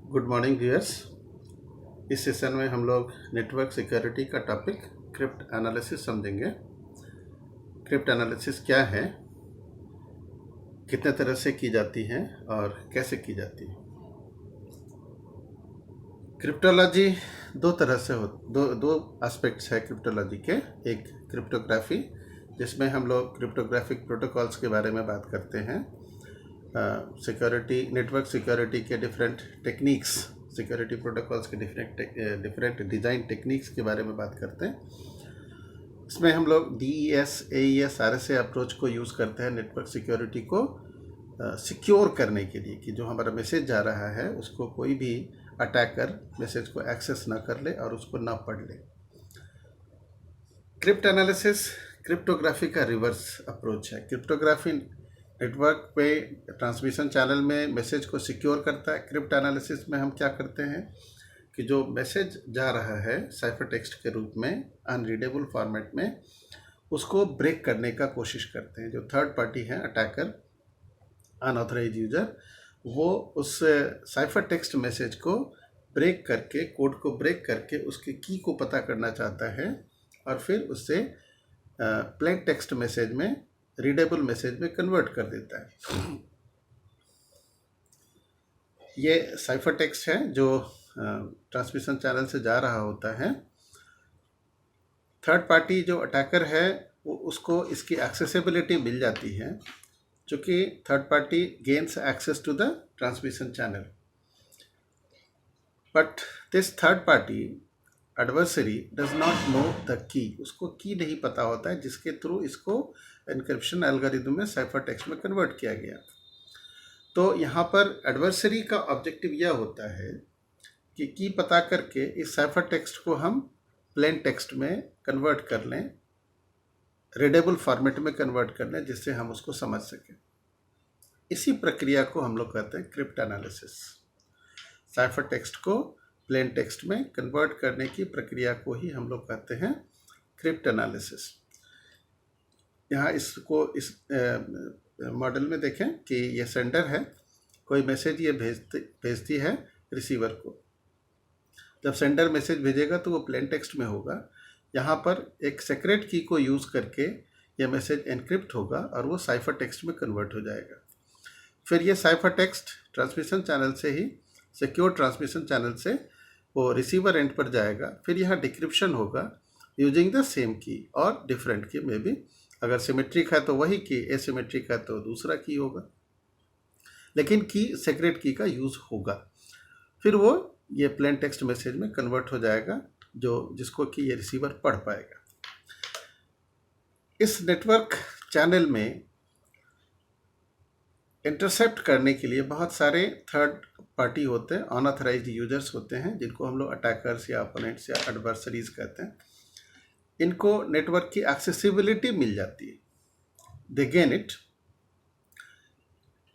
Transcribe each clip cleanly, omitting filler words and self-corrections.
Good morning viewers. इस session में हम लोग नेटवर्क सिक्योरिटी का टॉपिक क्रिप्ट एनालिसिस समझेंगे। क्रिप्ट एनालिसिस क्या है, कितने तरह से की जाती है और कैसे की जाती है। क्रिप्टोलॉजी दो तरह से दो एस्पेक्ट्स है क्रिप्टोलॉजी के। एक क्रिप्टोग्राफी, जिसमें हम लोग क्रिप्टोग्राफिक प्रोटोकॉल्स के बारे में बात करते हैं। सिक्योरिटी, नेटवर्क सिक्योरिटी के डिफरेंट टेक्निक्स, सिक्योरिटी प्रोटोकॉल्स के डिफरेंट डिज़ाइन टेक्निक्स के बारे में बात करते हैं। इसमें हम लोग DES, AES, RSA अप्रोच को यूज़ करते हैं नेटवर्क सिक्योरिटी को सिक्योर करने के लिए, कि जो हमारा मैसेज जा रहा है उसको कोई भी अटैकर मैसेज को एक्सेस ना कर ले और उसको ना पढ़ ले। क्रिप्ट एनालिसिस क्रिप्टोग्राफी का रिवर्स अप्रोच है। क्रिप्टोग्राफी नेटवर्क पे ट्रांसमिशन चैनल में मैसेज को सिक्योर करता है। क्रिप्ट एनालिसिस में हम क्या करते हैं कि जो मैसेज जा रहा है साइफर टेक्स्ट के रूप में अनरीडेबल फॉर्मेट में, उसको ब्रेक करने का कोशिश करते हैं। जो थर्ड पार्टी है, अटैकर, अनऑथराइज्ड यूजर, वो उस साइफर टेक्स्ट मैसेज को ब्रेक करके, कोड को ब्रेक करके उसके की को पता करना चाहता है और फिर उससे प्लेन टेक्स्ट मैसेज में, रीडेबल मैसेज में कन्वर्ट कर देता है। ये साइफर टेक्स्ट है जो ट्रांसमिशन चैनल से जा रहा होता है। थर्ड पार्टी जो अटैकर है वो उसको इसकी एक्सेसिबिलिटी मिल जाती है, चूँकि third party gains access to the transmission channel. But this third party adversary does not know the key, उसको की नहीं पता होता है जिसके थ्रू इसको एनक्रिप्शन एल्गोरिथम में साइफर टेक्स्ट में कन्वर्ट किया गया। तो यहाँ पर एडवर्सरी का ऑब्जेक्टिव यह होता है कि की पता करके इस साइफर टेक्स्ट को हम प्लेन टेक्स्ट में कन्वर्ट कर लें, रीडेबल फॉर्मेट में कन्वर्ट कर लें, जिससे हम उसको समझ सकें। इसी प्रक्रिया को हम लोग कहते हैं क्रिप्ट एनालिसिस। साइफर टेक्स्ट को प्लेन टेक्स्ट में कन्वर्ट करने की प्रक्रिया को ही हम लोग कहते हैं क्रिप्ट एनालिसिस। यहाँ इसको इस मॉडल में देखें कि ये सेंडर है, कोई मैसेज ये भेजती है रिसीवर को। जब सेंडर मैसेज भेजेगा तो वो प्लेन टेक्स्ट में होगा। यहाँ पर एक सीक्रेट की को यूज़ करके ये मैसेज एनक्रिप्ट होगा और वो साइफर टेक्स्ट में कन्वर्ट हो जाएगा। फिर ये साइफर टेक्स्ट ट्रांसमिशन चैनल से ही, सिक्योर ट्रांसमिशन चैनल से वो रिसीवर एंड पर जाएगा। फिर यहाँ डिक्रिप्शन होगा यूजिंग द सेम की और डिफरेंट की में भी। अगर सिमेट्रिक है तो वही की, एसिमेट्रिक है तो दूसरा की होगा, लेकिन की सीक्रेट की का यूज़ होगा। फिर वो ये प्लेन टेक्स्ट मैसेज में कन्वर्ट हो जाएगा, जो जिसको कि ये रिसीवर पढ़ पाएगा। इस नेटवर्क चैनल में इंटरसेप्ट करने के लिए बहुत सारे थर्ड पार्टी होते हैं, अनऑथराइज्ड यूजर्स होते हैं, जिनको हम लोग अटैकर्स या अपोनेंट्स या एडवर्सरीज कहते हैं। इनको नेटवर्क की एक्सेसिबिलिटी मिल जाती है। They gain it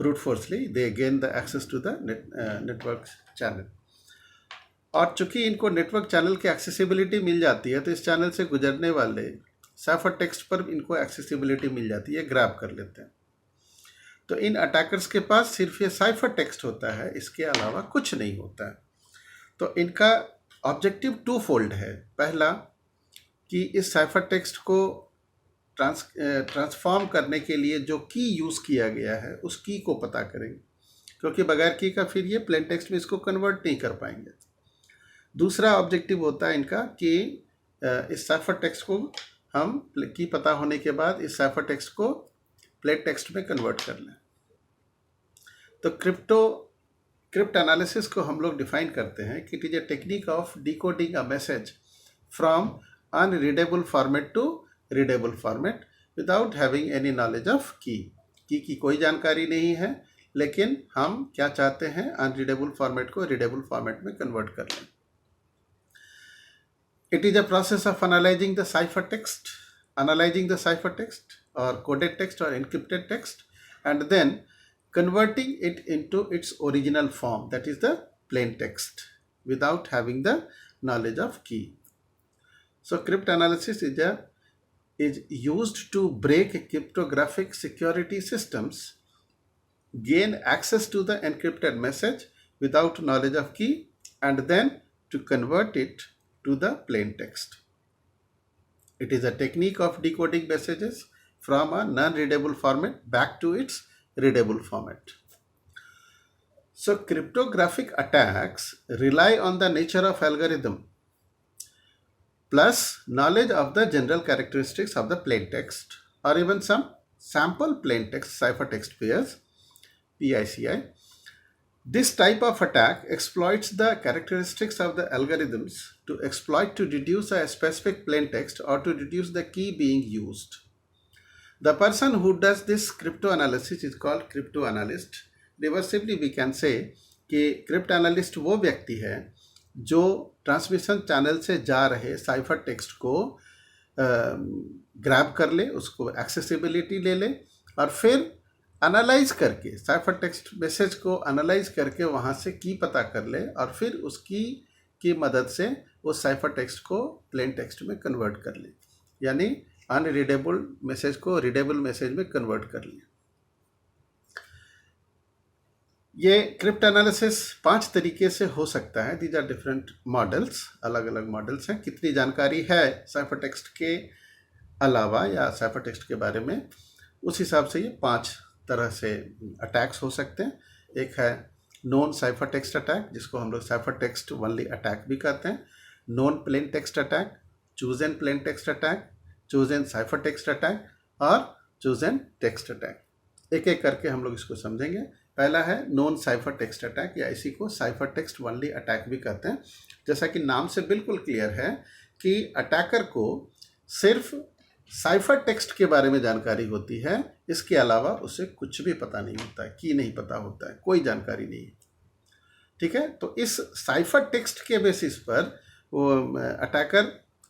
brute forcely, they gain the access to the network channel. और चूंकि इनको नेटवर्क चैनल की एक्सेसिबिलिटी मिल जाती है, तो इस चैनल से गुजरने वाले साइफर टेक्स्ट पर इनको एक्सेसिबिलिटी मिल जाती है, ग्रैब कर लेते हैं। तो इन अटैकर्स के पास सिर्फ ये साइफर टेक्स्ट होता है, इसके अलावा कुछ नहीं होता है। तो इनका ऑब्जेक्टिव टू फोल्ड है। पहला कि इस साइफर टेक्स्ट को ट्रांसफॉर्म करने के लिए जो की यूज़ किया गया है उस की को पता करेंगे, क्योंकि बगैर की का फिर ये प्लेन टेक्स्ट में इसको कन्वर्ट नहीं कर पाएंगे। दूसरा ऑब्जेक्टिव होता है इनका कि इस साइफर टेक्स्ट को हम की पता होने के बाद इस साइफर टेक्स्ट को प्लेन टेक्स्ट में कन्वर्ट कर लें। तो क्रिप्ट एनालिसिस को हम लोग डिफाइन करते हैं कि it is a technique of decoding a message from unreadable format to readable format without having any knowledge of key कोई जानकारी नहीं है, लेकिन हम क्या चाहते हैं, अनरीडेबल फॉर्मेट को रीडेबल फॉर्मेट में कन्वर्ट कर लें। It is a process of analysing the cipher text or coded text or encrypted text, and then converting it into its original form, that is the plain text, without having the knowledge of key. So crypt analysis is used to break cryptographic security systems, gain access to the encrypted message without knowledge of key and then to convert it to the plain text. It is a technique of decoding messages from a non-readable format back to its readable format. So cryptographic attacks rely on the nature of algorithm plus knowledge of the general characteristics of the plain text or even some sample plain text ciphertext pairs, PICI. This type of attack exploits the characteristics of the algorithms to exploit to deduce a specific plain text or to deduce the key being used. The person who does this crypto analysis is called crypto analyst. Reversively we can say कि crypt analyst वो व्यक्ति है जो transmission channel से जा रहे cipher text को grab कर ले, उसको एक्सेसिबिलिटी ले ले और फिर एनालाइज करके साइफर टेक्स्ट मैसेज को एनालाइज करके वहाँ से की पता कर ले और फिर उसकी की मदद से वो साइफर टेक्स्ट को प्लेन टेक्स्ट में कन्वर्ट कर ले, यानी अनरीडेबल मैसेज को रीडेबल मैसेज में कन्वर्ट कर ले। ये क्रिप्ट एनालिसिस 5 तरीके से हो सकता है। दीज आर डिफरेंट मॉडल्स, अलग अलग मॉडल्स हैं। कितनी जानकारी है साइफर टेक्स्ट के अलावा या साइफर टेक्स्ट के बारे में, उस हिसाब से ये 5 तरह से अटैक्स हो सकते हैं। एक है नॉन साइफर टेक्स्ट अटैक, जिसको हम लोग साइफर टेक्स्ट ओनली अटैक भी कहते हैं, non plain text attack, chosen plain text attack, chosen cipher text attack और चूजन टेक्स्ट अटैक। एक एक करके हम लोग इसको समझेंगे। पहला है नॉन साइफर टेक्स्ट अटैक, या इसी को साइफर टेक्स्ट ओनली अटैक भी कहते हैं। जैसा कि नाम से बिल्कुल क्लियर है कि अटैकर को सिर्फ साइफर टेक्स्ट के बारे में जानकारी होती है, इसके अलावा उसे कुछ भी पता नहीं होता है, की नहीं पता होता है, कोई जानकारी नहीं है। ठीक है, तो इस साइफर टेक्स्ट के बेसिस पर वो अटैकर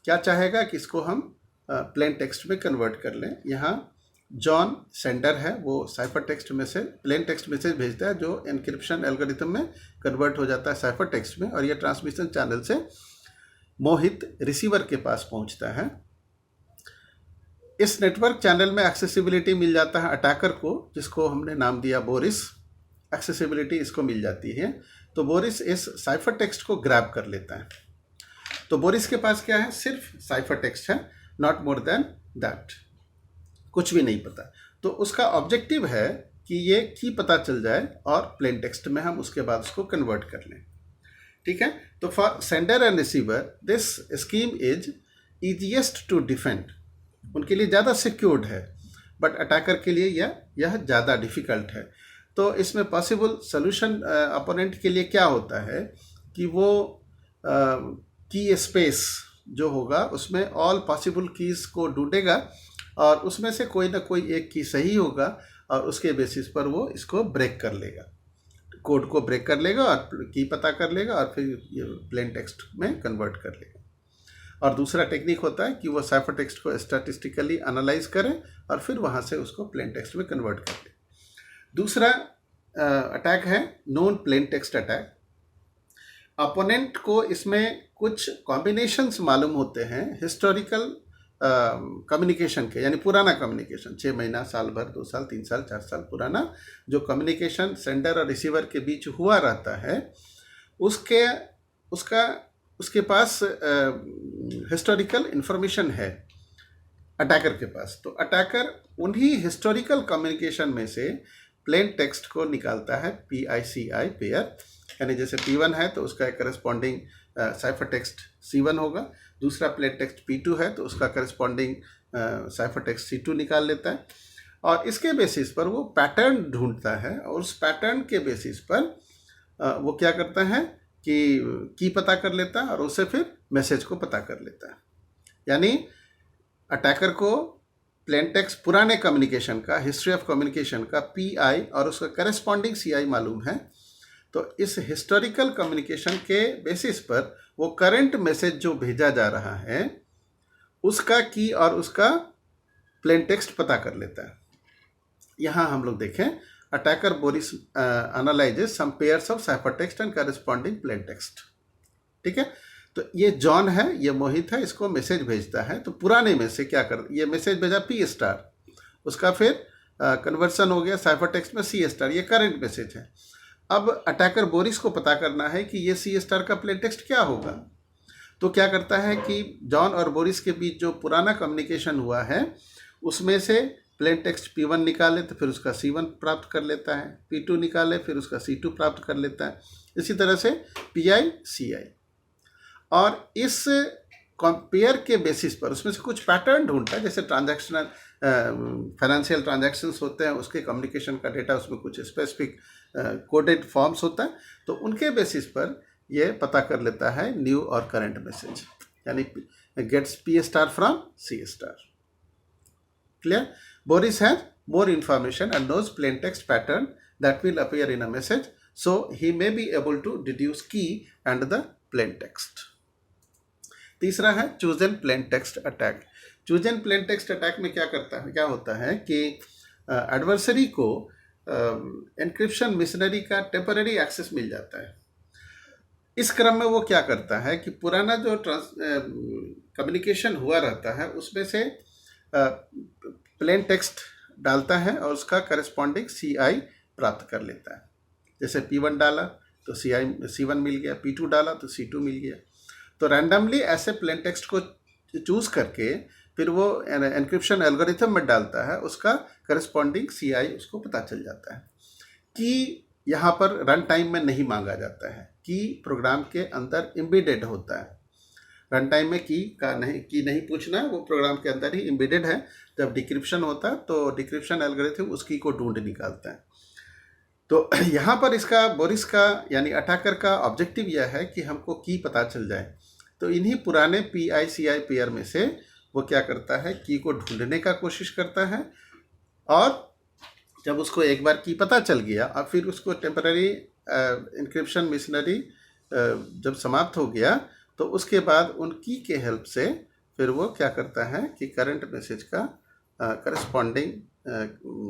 क्या चाहेगा कि इसको हम प्लेन टेक्स्ट में कन्वर्ट कर लें। यहाँ जॉन सेंडर है, वो cipher text message plain text message भेजता है जो एनक्रिप्शन एल्गोरिथम में कन्वर्ट हो जाता है साइफर टेक्स्ट में, और ये ट्रांसमिशन चैनल से मोहित रिसीवर के पास पहुंचता है। इस नेटवर्क चैनल में एक्सेसिबिलिटी मिल जाता है अटैकर को, जिसको हमने नाम दिया बोरिस। एक्सेसिबिलिटी इसको मिल जाती है, तो बोरिस इस साइफर टेक्स्ट को ग्रैब कर लेता है। तो बोरिस के पास क्या है, सिर्फ साइफर टेक्स्ट है, नॉट मोर देन दैट, कुछ भी नहीं पता। तो उसका ऑब्जेक्टिव है कि ये की पता चल जाए और प्लेन टेक्स्ट में हम उसके बाद उसको कन्वर्ट कर लें। ठीक है, तो for sender and receiver this scheme is easiest to defend, उनके लिए ज़्यादा सिक्योर्ड है, बट अटैकर के लिए यह ज़्यादा डिफ़िकल्ट है। तो इसमें पॉसिबल सोल्यूशन अपोनेंट के लिए क्या होता है कि वो की स्पेस जो होगा उसमें ऑल पॉसिबल कीज़ को ढूंढेगा और उसमें से कोई ना कोई एक की सही होगा और उसके बेसिस पर वो इसको ब्रेक कर लेगा, कोड को ब्रेक कर लेगा और की पता कर लेगा और फिर ये प्लेन टेक्स्ट में कन्वर्ट कर लेगा। और दूसरा टेक्निक होता है कि वो साइफर टेक्स्ट को स्टैटिस्टिकली एनालाइज करें और फिर वहाँ से उसको प्लेन टेक्स्ट में कन्वर्ट कर ले। दूसरा अटैक है non plain text attack. Opponent को इसमें कुछ कॉम्बिनेशंस मालूम होते हैं हिस्टोरिकल कम्युनिकेशन के, यानी पुराना कम्युनिकेशन, 6 महीना, साल भर, 2 साल, 3 साल, 4 साल पुराना जो कम्युनिकेशन सेंडर और रिसीवर के बीच हुआ रहता है, उसके पास हिस्टोरिकल इंफॉर्मेशन है अटैकर के पास। तो अटैकर उन्हीं हिस्टोरिकल कम्युनिकेशन में से प्लेन टेक्स्ट को निकालता है PICI पेयर, यानी जैसे P1 है तो उसका एक करस्पॉन्डिंग साइफर टेक्स्ट C1 होगा, दूसरा प्लेन टेक्स्ट P2 है तो उसका करस्पॉन्डिंग साइफर टेक्स्ट C2 निकाल लेता है, और इसके बेसिस पर वो पैटर्न ढूंढता है और उस पैटर्न के बेसिस पर वो क्या करता है कि की पता कर लेता है और उससे फिर मैसेज को पता कर लेता है। यानी अटैकर को प्लेन टेक्स्ट पुराने कम्युनिकेशन का, हिस्ट्री ऑफ कम्युनिकेशन का PI और उसका करस्पॉन्डिंग CI मालूम है, तो इस हिस्टोरिकल कम्युनिकेशन के बेसिस पर वो करंट मैसेज जो भेजा जा रहा है उसका की और उसका प्लेन टेक्स्ट पता कर लेता है। यहाँ हम लोग देखें, attacker Boris analyses some pairs of cipher text and corresponding plain text. ठीक है, तो ये जॉन है, ये मोहित है, इसको मैसेज भेजता है। तो पुराने में से क्या कर, ये मैसेज भेजा P*, उसका फिर कन्वर्सन हो गया साइफर टेक्स्ट में C*, ये करंट मैसेज है। अब अटैकर बोरिस को पता करना है कि ये सी स्टार का प्लेन टेक्स्ट क्या होगा। तो क्या करता है कि जॉन और बोरिस के बीच जो पुराना कम्युनिकेशन हुआ है उसमें से प्लेन टेक्स्ट P1 निकाले तो फिर उसका C1 प्राप्त कर लेता है, P2 निकाले फिर उसका C2 प्राप्त कर लेता है, इसी तरह से PI CI। और इस कंपेयर के बेसिस पर उसमें से कुछ पैटर्न ढूंढता है, जैसे ट्रांजैक्शनल फाइनेंशियल ट्रांजैक्शंस होते हैं, उसके कम्युनिकेशन का डेटा उसमें कुछ स्पेसिफिक कोडेड फॉर्म्स होता है, तो उनके बेसिस पर ये पता कर लेता है न्यू और करंट मैसेज, यानी gets P star from C star. Clear? Boris has more information and knows plain text pattern that will appear in a message, so he may be able to deduce key and the plain text. तीसरा है chosen plain text attack. chosen plain text attack में क्या होता है कि adversary को encryption missionary का temporary access मिल जाता है। इस क्रम में वो क्या करता है कि पुराना जो कम्युनिकेशन हुआ रहता है उसमें से प्लेन टेक्स्ट डालता है और उसका करस्पॉन्डिंग CI प्राप्त कर लेता है। जैसे P1 डाला तो C1 मिल गया, P2 डाला तो C2 मिल गया। तो रैंडमली ऐसे प्लेन टेक्स्ट को चूज करके फिर वो एनक्रिप्शन एल्गोरिथम में डालता है, उसका करस्पॉन्डिंग CI उसको पता चल जाता है। कि यहाँ पर रन टाइम में नहीं मांगा जाता है, कि प्रोग्राम के अंदर एम्बेडेड होता है। रन टाइम में की नहीं पूछना है, वो प्रोग्राम के अंदर ही एम्बेडेड है। जब डिक्रिप्शन होता है तो डिक्रिप्शन एल्गोरिथम उस की को ढूंढ निकालता है। तो यहाँ पर इसका बोरिस का यानी अटैकर का ऑब्जेक्टिव यह है कि हमको की पता चल जाए। तो इन्हीं पुराने PI CI पेयर में से वो क्या करता है, की को ढूंढने का कोशिश करता है, और जब उसको एक बार की पता चल गया और फिर उसको टेम्पररी इंक्रिप्शन मिशनरी जब समाप्त हो गया तो उसके बाद उन की के हेल्प से फिर वो क्या करता है कि करंट मैसेज का करस्पॉन्डिंग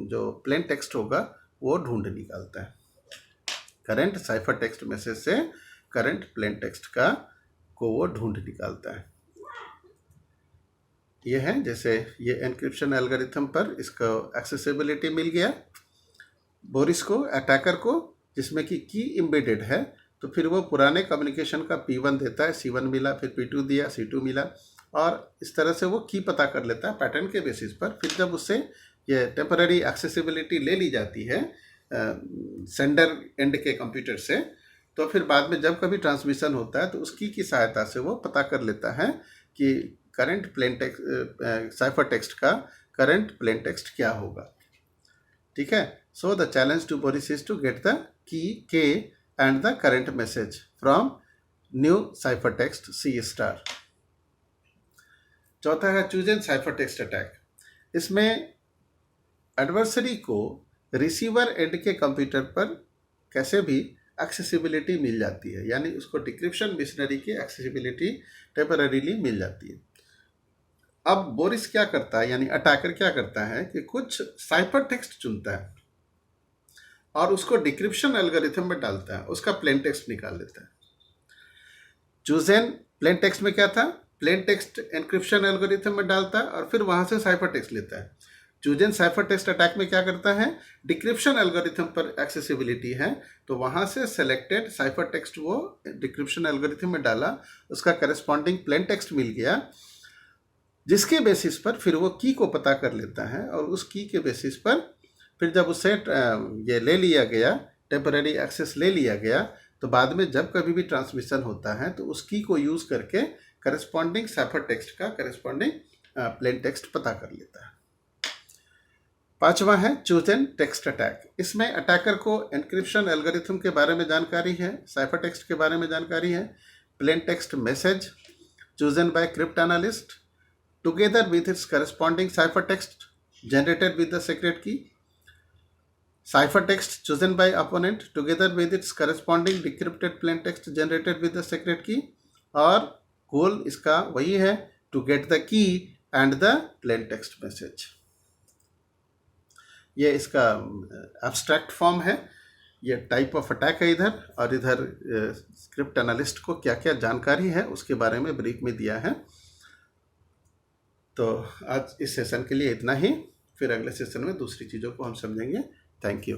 जो प्लेन टेक्स्ट होगा वो ढूंढ निकालता है। करंट साइफर टेक्स्ट मैसेज से करंट प्लेन टेक्स्ट को वो ढूंढ निकालता है। ये है, जैसे ये एनक्रिप्शन एल्गोरिथम पर इसको एक्सेसिबिलिटी मिल गया बोरिस को, अटैकर को, जिसमें कि की एम्बेडेड है। तो फिर वो पुराने कम्युनिकेशन का P1 देता है, C1 मिला, फिर P2 दिया, C2 मिला, और इस तरह से वो की पता कर लेता है पैटर्न के बेसिस पर। फिर जब उससे ये टेम्पररी एक्सेसिबिलिटी ले ली जाती है सेंडर एंड के कंप्यूटर से, तो फिर बाद में जब कभी ट्रांसमिशन होता है तो उसकी की सहायता से वो पता कर लेता है कि current plain text cipher text का करंट प्लेन टेक्स्ट क्या होगा। ठीक है? So the challenge to Boris is to get the key K and the current message from new ciphertext C star. चौथा है chosen ciphertext attack। इसमें adversary को receiver and के कंप्यूटर पर कैसे भी एक्सेसिबिलिटी मिल जाती है, यानी उसको डिक्रिप्शन मिशनरी की एक्सेसिबिलिटी टेम्पररीली मिल जाती है। अब बोरिस क्या करता है, यानी अटैकर क्या करता है कि कुछ साइफर टेक्स्ट चुनता है और उसको डिक्रिप्शन एल्गोरिथम में डालता है, उसका प्लेन टेक्स्ट निकाल लेता है। चूजन प्लेन टेक्स्ट में क्या था, प्लेन टेक्स्ट एनक्रिप्शन एल्गोरिथम में डालता है और फिर वहां से साइफर टेक्स्ट लेता है। चूजन साइफर टेक्स्ट अटैक में क्या करता है, डिक्रिप्शन एल्गोरिथम पर एक्सेसिबिलिटी है तो वहां से सेलेक्टेड साइफर टेक्स्ट वो डिक्रिप्शन एल्गोरिथम में डाला, उसका करस्पॉन्डिंग प्लेन टेक्स्ट मिल गया, जिसके बेसिस पर फिर वो की को पता कर लेता है, और उस की के बेसिस पर फिर जब उससे ये ले लिया गया, टेम्पररी एक्सेस ले लिया गया, तो बाद में जब कभी भी ट्रांसमिशन होता है तो उस की को यूज़ करके करस्पॉन्डिंग साइफर टेक्स्ट का करस्पॉन्डिंग प्लेन टेक्स्ट पता कर लेता है। पांचवा है चूजन टेक्स्ट अटैक। इसमें अटैकर को एनक्रिप्शन एल्गोरिथम के बारे में जानकारी है, साइफर टेक्स्ट के बारे में जानकारी है, plain text message chosen bye crypt analyst together with its corresponding cipher text generated with the secret की, ciphertext chosen by opponent together with its corresponding decrypted plain text generated with the secret key, और goal इसका वही है to get the key and the plain text message। ये इसका abstract form है, ये type of attack है इधर, और इधर स्क्रिप्ट एनालिस्ट को क्या क्या जानकारी है उसके बारे में ब्रीफ में दिया है। तो आज इस सेशन के लिए इतना ही, फिर अगले सेशन में दूसरी चीज़ों को हम समझेंगे। Thank you.